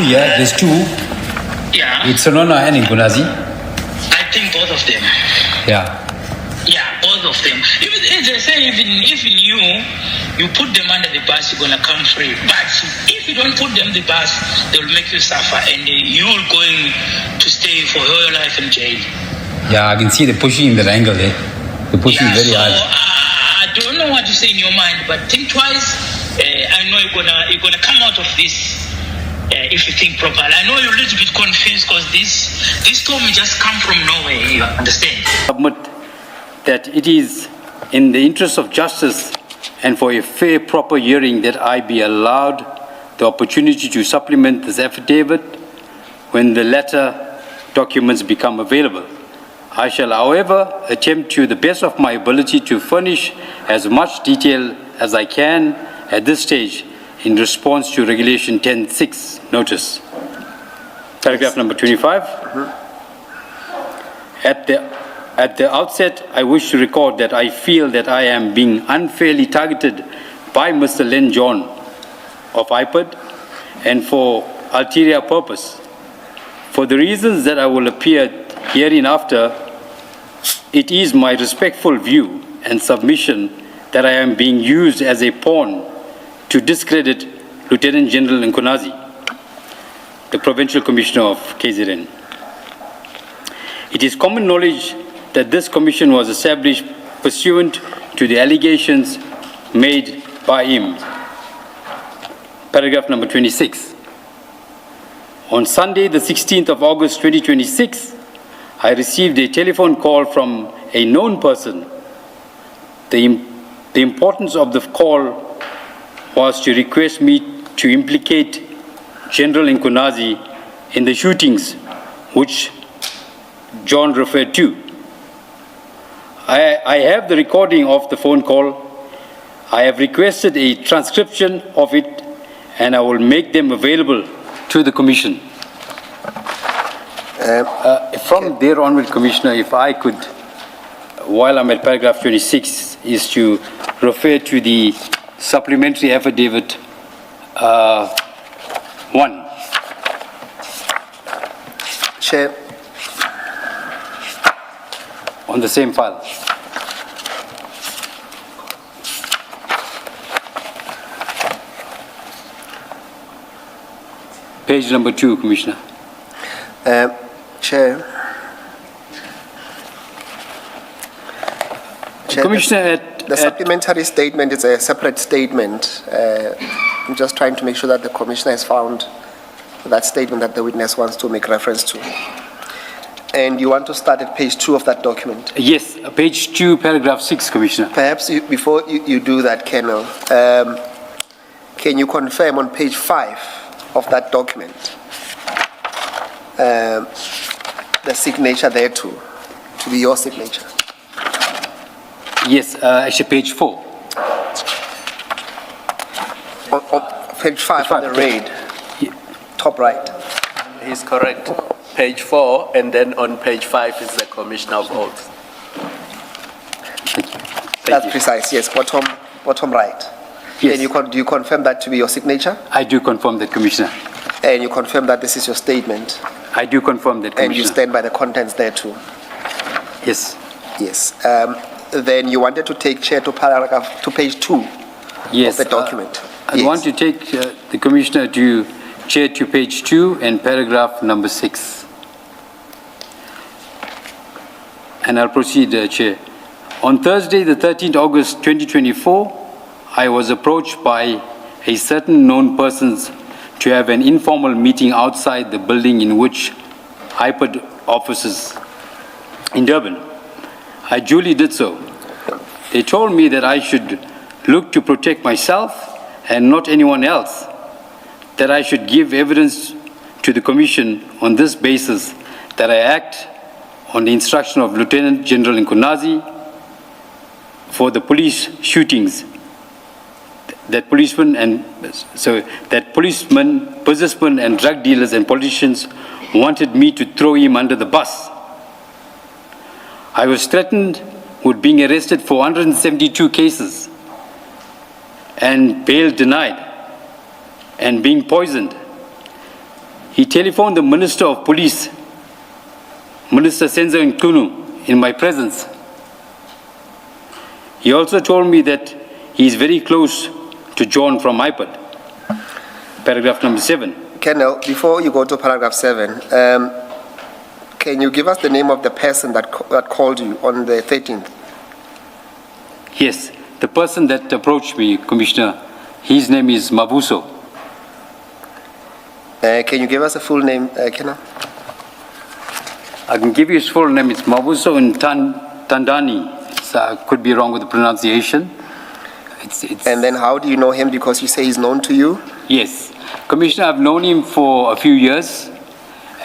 Yeah, there's two. Yeah. It's Sonona and Mkhwanazi. I think both of them. Yeah. Yeah, both of them. Even they say even you put them under the bus, you're gonna come free. But if you don't put them the bus, they'll make you suffer, and you're going to stay for your life in jail. Yeah, I can see the pushing in that angle there. They're pushing very hard. I don't know what to say in your mind, but think twice. I know you're gonna come out of this. If you think properly. I know you're a little bit confused because this storm just come from nowhere, you understand? Submit that it is in the interest of justice and for a fair, proper hearing that I be allowed the opportunity to supplement this affidavit when the latter documents become available. I shall, however, attempt to the best of my ability to furnish as much detail as I can at this stage in response to Regulation 10.6 notice. Paragraph number 25. At the outset, I wish to record that I feel that I am being unfairly targeted by Mr. Len John of IPID and for ulterior purpose. For the reasons that I will appear hereinafter, it is my respectful view and submission that I am being used as a pawn to discredit Lieutenant General Mkhwanazi, the Provincial Commissioner of KZN. It is common knowledge that this commission was established pursuant to the allegations made by him. Paragraph number 26. On Sunday, the 16th of August 2026, I received a telephone call from a known person. The importance of the call was to request me to implicate General Mkhwanazi in the shootings which John referred to. I have the recording of the phone call. I have requested a transcription of it and I will make them available to the Commission. From there onward, Commissioner, if I could, while I'm at paragraph 26, is to refer to the supplementary affidavit 1. Chair. On the same file. Page number 2, Commissioner. Chair. Commissioner, the supplementary statement is a separate statement. I'm just trying to make sure that the Commissioner has found that statement that the witness wants to make reference to. And you want to start at page 2 of that document? Yes, page 2, paragraph 6, Commissioner. Perhaps before you do that, Colonel, can you confirm on page 5 of that document the signature there to be your signature? Yes, actually page 4. On page 5 of the raid, top right. He's correct. Page 4, and then on page 5 is the Commissioner of Oaths. That's precise, yes, bottom right. Yes. And do you confirm that to be your signature? I do confirm that, Commissioner. And you confirm that this is your statement? I do confirm that, Commissioner. And you stand by the contents there too? Yes. Yes. Then you wanted to take chair to page 2 yes, of the document. I want to take the Commissioner to chair to page 2 and paragraph number 6. And I'll proceed, Chair. On Thursday, the 13th August 2024, I was approached by a certain known persons to have an informal meeting outside the building in which IPID offices in Durban. I duly did so. They told me that I should look to protect myself and not anyone else, that I should give evidence to the Commission on this basis, that I act on the instruction of Lieutenant General Mkhwanazi for the police shootings, that policemen, businessmen and drug dealers and politicians wanted me to throw him under the bus. I was threatened with being arrested for 172 cases and bail denied and being poisoned. He telephoned the Minister of Police, Minister Mchunu, in my presence. He also told me that he is very close to John from IPAD. Paragraph number 7. Colonel, before you go to paragraph 7, can you give us the name of the person that called you on the 13th? Yes, the person that approached me, Commissioner, his name is Mabuso. Can you give us a full name, Colonel? I can give you his full name. It's Mabuso Tandani. I could be wrong with the pronunciation. And then how do you know him? Because you say he's known to you? Yes. Commissioner, I've known him for a few years,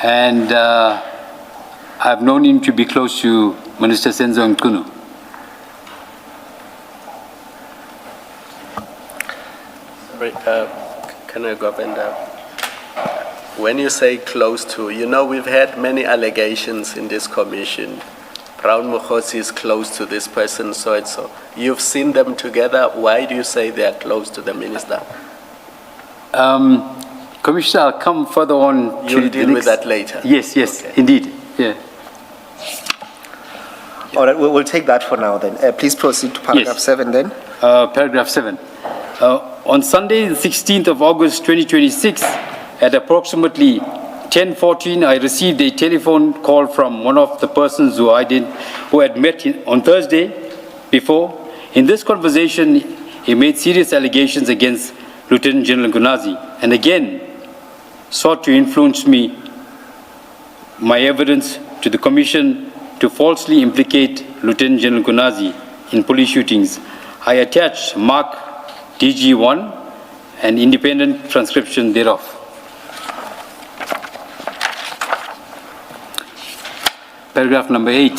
and I've known him to be close to Minister Mchunu. Can I go Govender? When you say close to, you know we've had many allegations in this commission. Brown Mkhwanazi is close to this person, so and so. You've seen them together. Why do you say they are close to the minister? Commissioner, I'll come further on. You'll deal with that later. Yes, Okay. Indeed. Yeah. All right, we'll take that for now then. Please proceed to paragraph 7 then. Paragraph 7. On Sunday, the 16th of August, 2026, at approximately 10:14, I received a telephone call from one of the persons who had met on Thursday before. In this conversation, he made serious allegations against Lieutenant General Mkhwanazi, and again sought to influence my evidence to the Commission to falsely implicate Lieutenant General Mkhwanazi in police shootings. I attached Mark DG1 and independent transcription thereof. Paragraph number 8.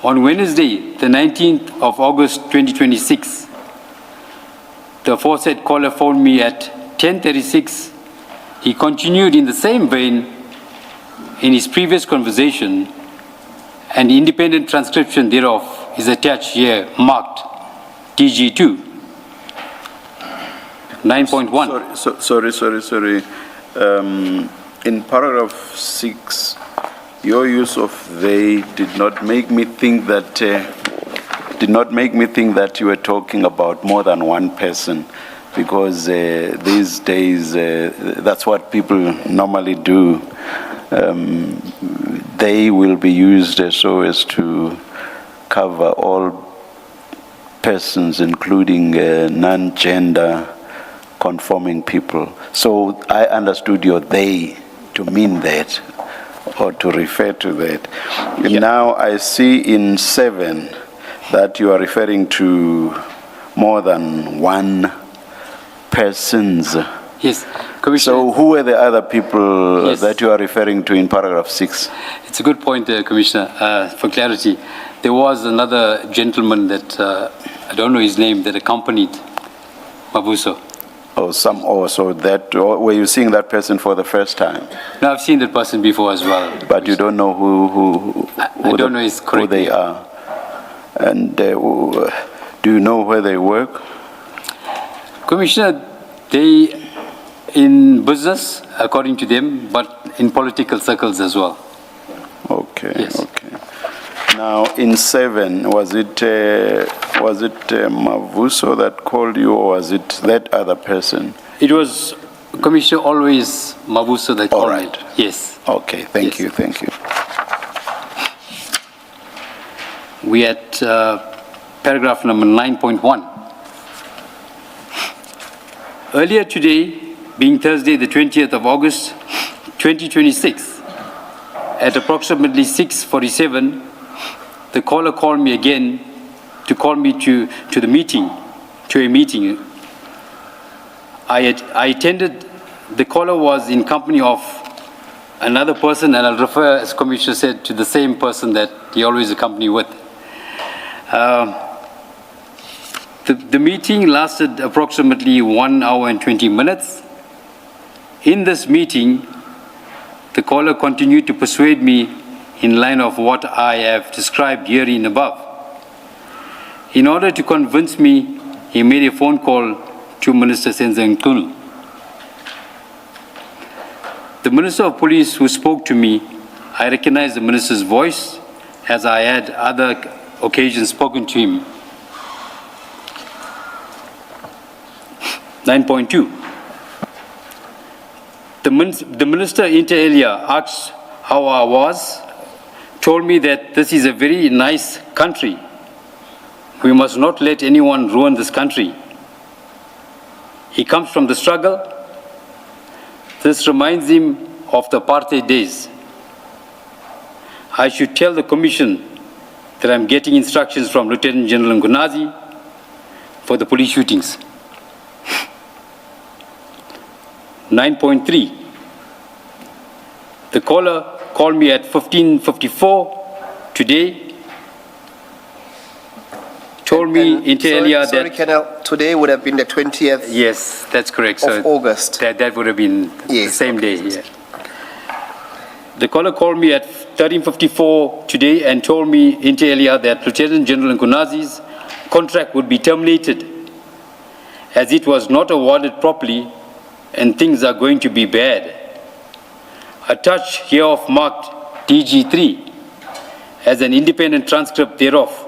On Wednesday, the 19th of August 2026, the aforesaid caller phoned me at 10:36. He continued in the same vein in his previous conversation, and independent transcription thereof is attached here, marked DG2. 9.1. Sorry. In paragraph 6, your use of they did not make me think that you were talking about more than one person, because these days that's what people normally do. They will be used so as to cover all persons, including non-gender conforming people. So I understood your they to mean that, or to refer to that. Yeah. Now I see in 7 that you are referring to more than one persons. Yes, Commissioner. So who were the other people Yes. that you are referring to in paragraph 6? It's a good point, Commissioner. For clarity, there was another gentleman that, I don't know his name, that accompanied Mabuso. Were you seeing that person for the first time? Now, I've seen that person before as well. But you don't know who I don't know his correct who they name. are. And do you know where they work? Commissioner, they in business, according to them, but in political circles as well. Okay. Yes. Okay. Now, in 7, was it Mavuso that called you, or was it that other person? It was, Commissioner, always Mabuso that All called right. me. Yes. Okay. Thank Yes. you. Thank you. We at paragraph number 9.1. Earlier today, being Thursday, the 20th of August, 2026, at approximately 6:47, the caller called me again to call me to a meeting. I attended. The caller was in company of another person, and I'll refer, as Commissioner said, to the same person that he always accompanied with. The meeting lasted approximately 1 hour and 20 minutes. In this meeting, the caller continued to persuade me in line of what I have described herein above. In order to convince me, he made a phone call to Minister Mchunu. The Minister of Police who spoke to me, I recognized the Minister's voice as I had other occasions spoken to him. 9.2. The Minister inter alia asked how I was, told me that this is a very nice country. We must not let anyone ruin this country. He comes from the struggle. This reminds him of the apartheid days. I should tell the Commission that I'm getting instructions from Lieutenant General Mkhwanazi for the police shootings. 9.3. The caller called me at 15:54 today, told me inter alia sorry, that... Colonel, today would have been the 20th Yes, that's correct. of August. That would have been the Yes, same okay. day. Yeah. The caller called me at 13:54 today and told me inter alia that Lieutenant General Mkhwanazi's contract would be terminated as it was not awarded properly and things are going to be bad. Attached hereof marked DG3 as an independent transcript thereof.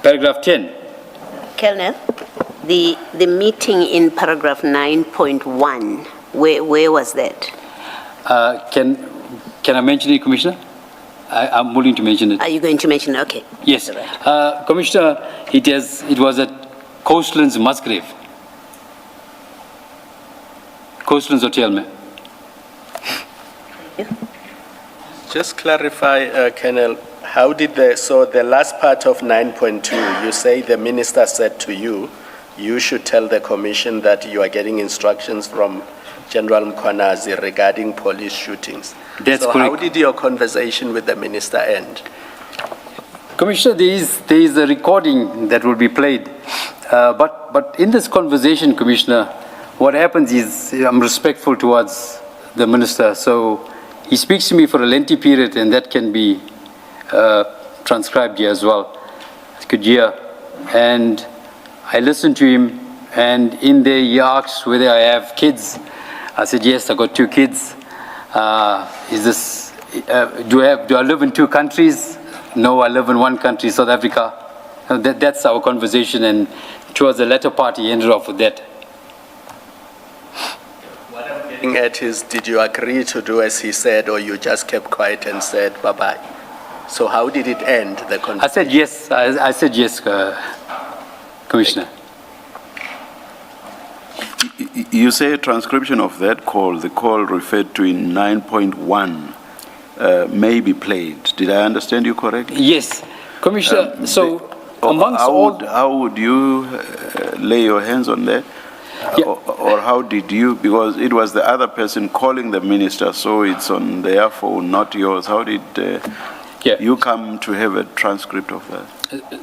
Paragraph 10. Colonel, the meeting in paragraph 9.1, where was that? Can I mention it, Commissioner? I'm willing to mention it. Are you going to mention? Okay. Yes. All right. Commissioner, it was at Coastlands Musgrave. Coastlands Hotel, ma'am. Just clarify, Colonel, how did so the last part of 9.2, you say the minister said to you, you should tell the Commission that you are getting instructions from General Mkhwanazi regarding police shootings. That's so correct. How did your conversation with the minister end? Commissioner, there is a recording that will be played. But in this conversation, Commissioner, what happens is I'm respectful towards the minister. So he speaks to me for a lengthy period, and that can be transcribed here as well. I could hear. And I listened to him, and in there he asks whether I have kids. I said, yes, I got 2 kids. Do I live in 2 countries? No, I live in 1 country, South Africa. That's our conversation, and towards the latter part, he ended off with that. What I'm getting at is, did you agree to do as he said, or you just kept quiet and said bye-bye? So how did it end, the conversation? I said yes. I said yes, Commissioner. You say a transcription of that call, the call referred to in 9.1, may be played. Did I understand you correctly? Yes, Commissioner. How would you lay your hands on that? Yeah. Or how did you, because it was the other person calling the minister, so it's on their phone, not yours. How did you come to have a transcript of that?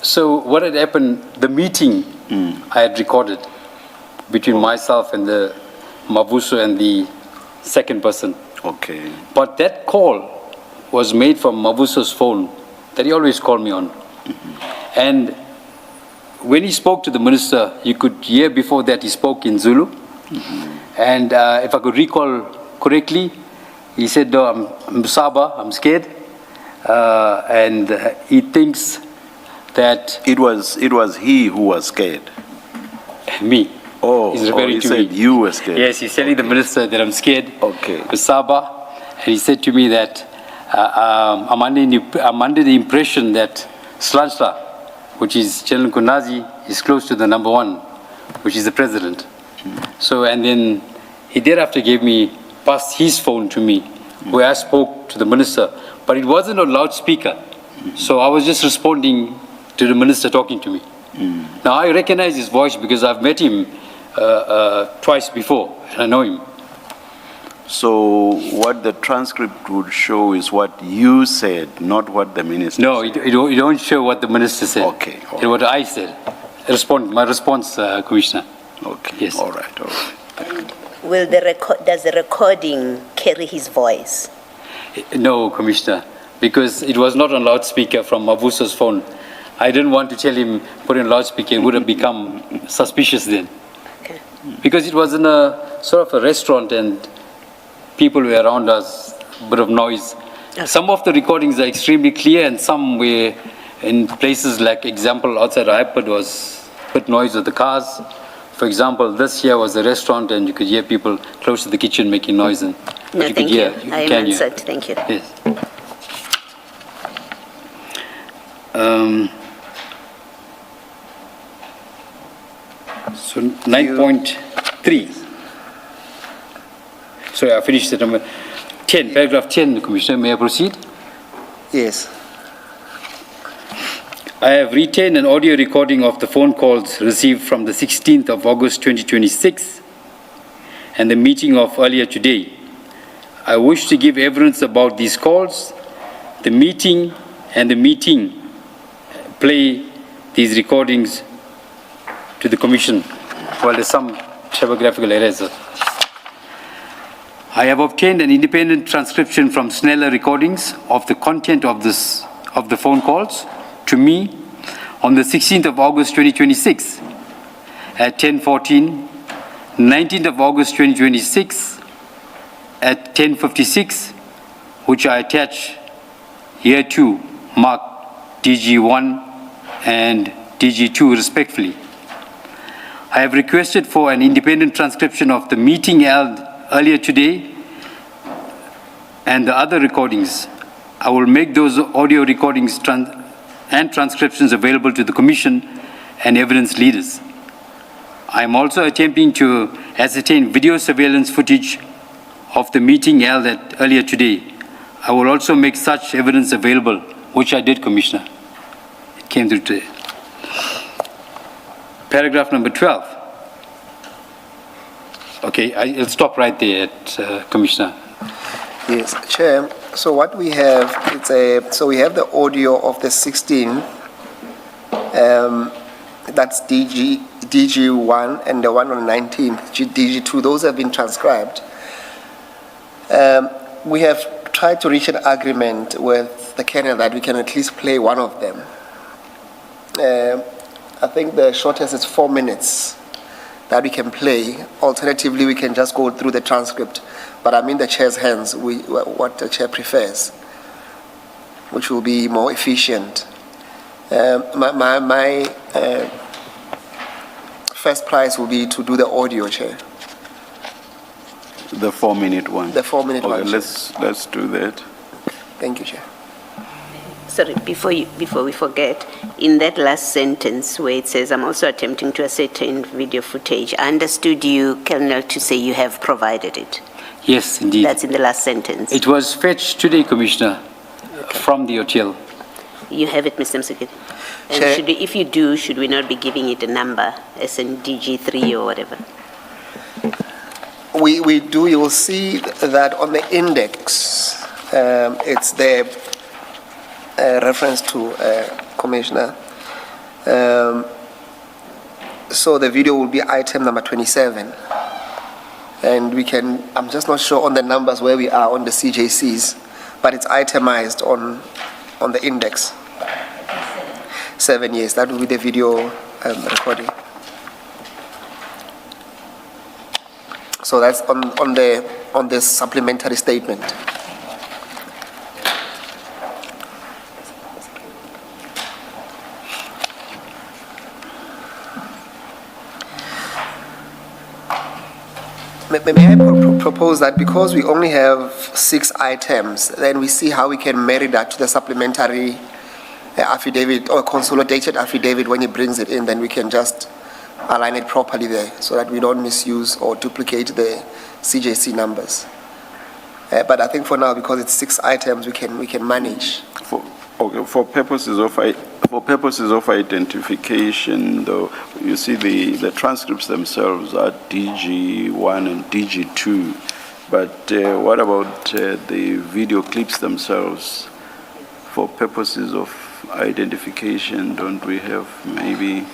So what had happened, the meeting I had recorded between myself and the Mavuso and the second person. Okay. But that call was made from Mavuso's phone that he always called me on. Mm-hmm. And when he spoke to the minister, you could hear before that he spoke in Zulu. Mm-hmm. And if I could recall correctly, he said, no, I'm Saba, I'm scared. And he thinks that... It was he who was scared. Me. Oh, he's referring to said me. You were scared. Yes, he's telling the minister that I'm scared. Okay. Saba. And he said to me that I'm under the impression that Slansla, which is General Mkhwanazi, is close to the number 1, which is the president. So, and then he thereafter passed his phone to me, where I spoke to the minister, but it wasn't on loudspeaker. So I was just responding to the minister talking to me. Now I recognize his voice because I've met him twice before, and I know him. So what the transcript would show is what you said, not what the minister No, said. it don't show what the minister said. Okay. It's what I said. My response, Commissioner. Okay. Yes. All right. Does the recording carry his voice? No, Commissioner, because it was not on loudspeaker from Mavuso's phone. I didn't want to tell him put in loudspeaker. It would have become suspicious then. Okay. Because it was in a sort of a restaurant and people were around us, a bit of noise. Some of the recordings are extremely clear and some were in places like, example, outside iPod was a bit noise of the cars. For example, this here was a restaurant and you could hear people close to the kitchen making noise. And No, thank you. I am answered. Thank you. Yes. So 9.3. Sorry, I finished the number 10, paragraph 10, Commissioner. May I proceed? Yes. I have retained an audio recording of the phone calls received from the 16th of August 2026 and the meeting of earlier today. I wish to give evidence about these calls, the meeting and the meeting. Play these recordings to the Commission. Well, there's some typographical errors. I have obtained an independent transcription from Sneller recordings of the content of the phone calls to me on the 16th of August 2026 at 10:14, 19th of August 2026 at 10:56, which I attach here to marked DG1 and DG2 respectively. I have requested for an independent transcription of the meeting held earlier today and the other recordings. I will make those audio recordings and transcriptions available to the Commission and evidence leaders. I am also attempting to ascertain video surveillance footage of the meeting held earlier today. I will also make such evidence available, which I did, Commissioner. It came through today. Paragraph number 12. Okay, I'll stop right there, Commissioner. Yes, Chair. So what we have, so we have the audio of the 16, that's DG1, and the one on 19th, DG2. Those have been transcribed. We have tried to reach an agreement with the Kenya that we can at least play one of them. I think the shortest is 4 minutes that we can play. Alternatively, we can just go through the transcript. But I'm in the chair's hands, what the chair prefers, which will be more efficient. My first prize will be to do the audio, Chair. The 4-minute one. The 4-minute okay, one. Let's do that. Thank you, Chair. Sorry, before we forget, in that last sentence where it says, I'm also attempting to ascertain video footage, I understood you, Colonel, to say you have provided it. Yes, indeed. That's in the last sentence. It was fetched today, Commissioner, from the hotel. You have it, Mr. Msikiti. And Chair. if you do, should we not be giving it a number, as in DG3 or whatever? We do. You will see that on the index, it's the reference to Commissioner. So the video will be item number 27. And we can, I'm just not sure on the numbers where we are on the CJCs, but it's itemized on the index. 7 years, that will be the video recording. So that's on the supplementary statement. May I propose that because we only have 6 items, then we see how we can marry that to the supplementary affidavit or consolidated affidavit when he brings it in, then we can just align it properly there so that we don't misuse or duplicate the CJC numbers. But I think for now, because it's 6 items, we can manage. For purposes of identification, though, you see the transcripts themselves are DG1 and DG2, but what about the video clips themselves? For purposes of identification, don't we have maybe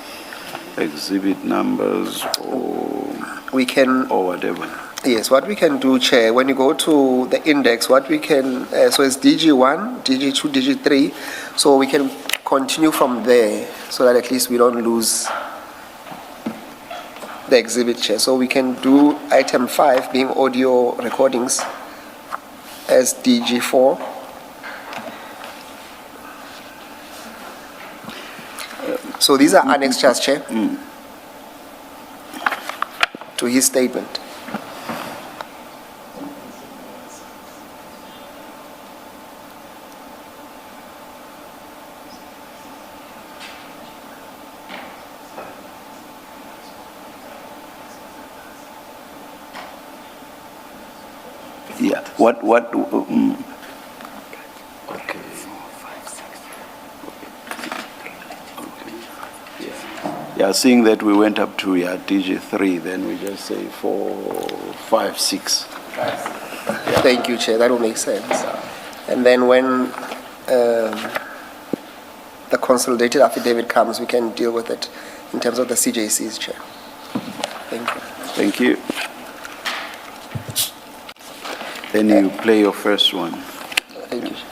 exhibit numbers or whatever? Yes, what we can do, Chair, when you go to the index, what we can, so it's DG1, DG2, DG3, so we can continue from there so that at least we don't lose the exhibit, Chair. So we can do item 5, being audio recordings, as DG4. So these are annexures, Chair, to his statement. Yeah, okay. Yeah, seeing that we went up to DG3, then we just say 4, 5, 6. Thank you, Chair. That will make sense. And then when the consolidated affidavit comes, we can deal with it in terms of the CJCs, Chair. Thank you. Thank you. Then you play your first one. Thank you, Chair.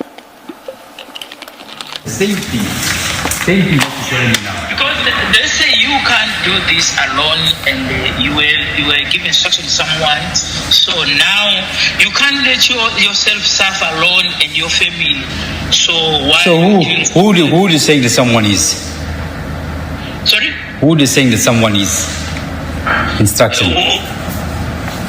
Same thing what you're showing me now. Because they say you can't do this alone, and you were given instruction to someone. So now you can't let yourself suffer alone and your family. So why? So who is saying that someone is? Sorry? Who is saying that someone is? Instruction.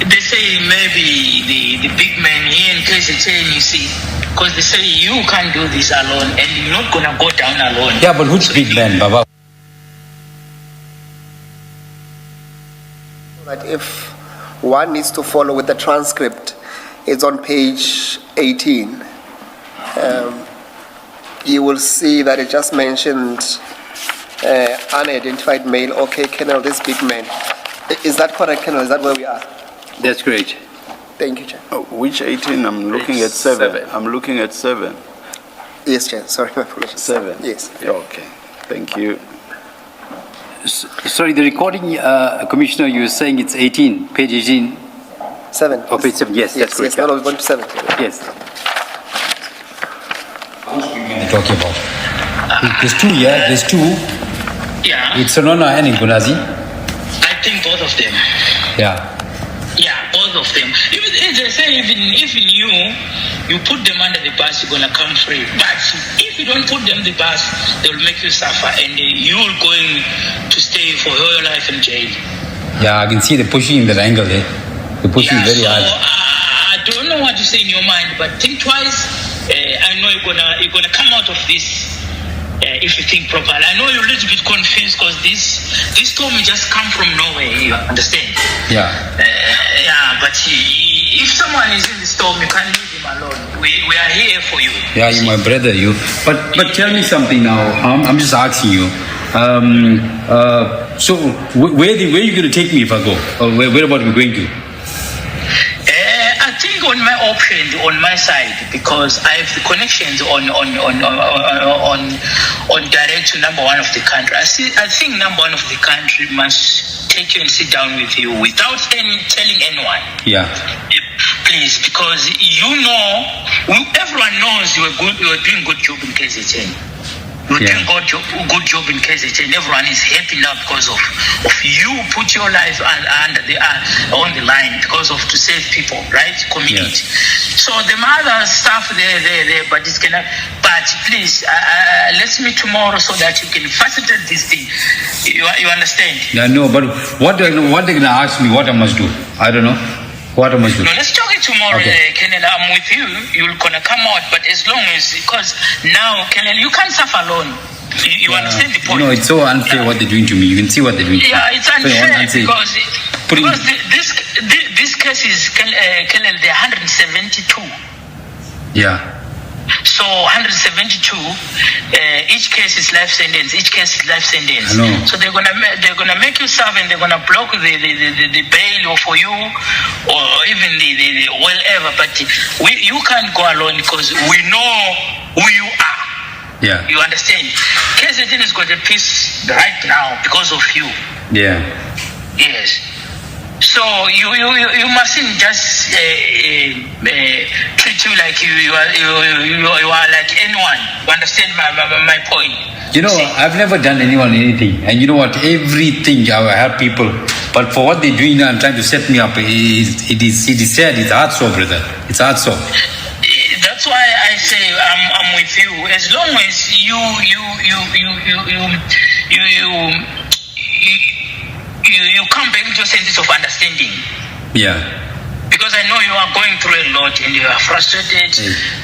They say maybe the big man here in KZN, you see, because they say you can't do this alone and you're not going to go down alone. Yeah, but which big man, Baba? That if one needs to follow with the transcript, it's on page 18. You will see that it just mentioned unidentified male. Okay, Colonel, this big man. Is that correct, Colonel? Is that where we are? That's great. Thank you, Chair. Which 18? I'm looking at 7. I'm looking at 7. Yes, Chair. Sorry, my apologies. 7? Yes. Okay, thank you. Sorry, the recording, Commissioner, you were saying it's 18, page 18. 7. Oh, page 7, yes, that's correct. Yes, no, we're going to 7. Yes. Talking about. There's 2, yeah? There's 2. Yeah, It's Sonona and Mkhwanazi. I think both of them. Yeah. Yeah, both of them. Even they say even you put them under the bus, you're gonna come free. But if you don't put them the bus, they will make you suffer, and you're going to stay for your life in jail. Yeah, I can see the pushing in that angle there. They're pushing very hard. I don't know what to say in your mind, but think twice. I know you're gonna come out of this. If you think properly. I know you're a little bit confused because this storm just come from nowhere, you understand? Yeah. Yeah, but if someone is in the storm, you can't leave him alone. We are here for you. Yeah, you're my brother, you. But tell me something now. I'm just asking you. So where are you going to take me if I go? Or where about we going to? I think on my option, on my side, because I have the connections on direct to number 1 of the country. I think number 1 of the country must take you and sit down with you without telling anyone. Yeah. Please, because everyone knows you are doing good job in KZN. You're doing good job in KZN. Everyone is happy now because of you put your life on the line because of to save people, right? Community. Yeah. So the other stuff there, but it's gonna. But please, let's meet tomorrow so that you can facilitate this thing. You understand? Yeah, no, but what they're gonna ask me what I must do? I don't know. What I must do? No, let's talk it tomorrow, Okay. Colonel. I'm with you. You're gonna come out, but as long as because now, Colonel, you can't suffer alone. You understand the point? No, it's so unfair what they're doing to me. You can see what they're doing to me. Yeah, it's unfair because this case is, Colonel, they're 172. Yeah. So 172, each case is life sentence. Each case is life sentence. I know. So they're gonna make you serve, and they're gonna block the bail for you, or even the whatever. But you can't go alone because we know who you are. Yeah. You understand? KZN has got a peace right now because of you. Yeah. Yes. So you mustn't just treat you like you are like anyone. You understand my point? You know, See? I've never done anyone anything, and you know what? Everything I help people But for what they're doing now and trying to set me up, it is sad. It's hard so, brother. It's hard so. That's why I say I'm with you. As long as you come back to a sense of understanding. Yeah. Because I know you are going through a lot and you are frustrated,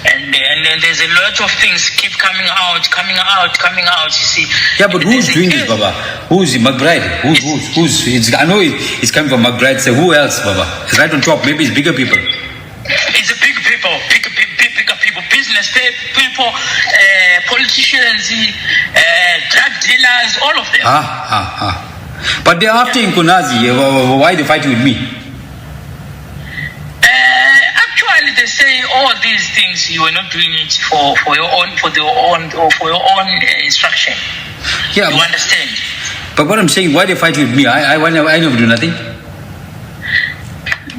and there's a lot of things keep coming out, you see. Yeah, but who's doing this, Baba? Who's McBride? Who's it's, I know it's coming from McBride. So who else, Baba? It's right on top. Maybe it's bigger people. It's a bigger people, business people, politicians, drug dealers, all of them. But they're after Mkhwanazi. Why they fighting with me? Actually, they say all these things you are not doing it for your own instruction. Yeah, you understand? But what I'm saying, why they fighting with me? I never do nothing.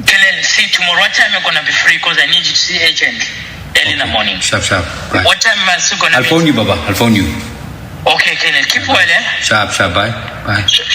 Can see tomorrow what time you're gonna be free? Because I need you to see agent early in the morning. Sharp. Right. What time am I still gonna? I'll phone you, Baba. I'll phone you. Okay, Kenneth. Keep well, eh? Sharp. Bye. Sure.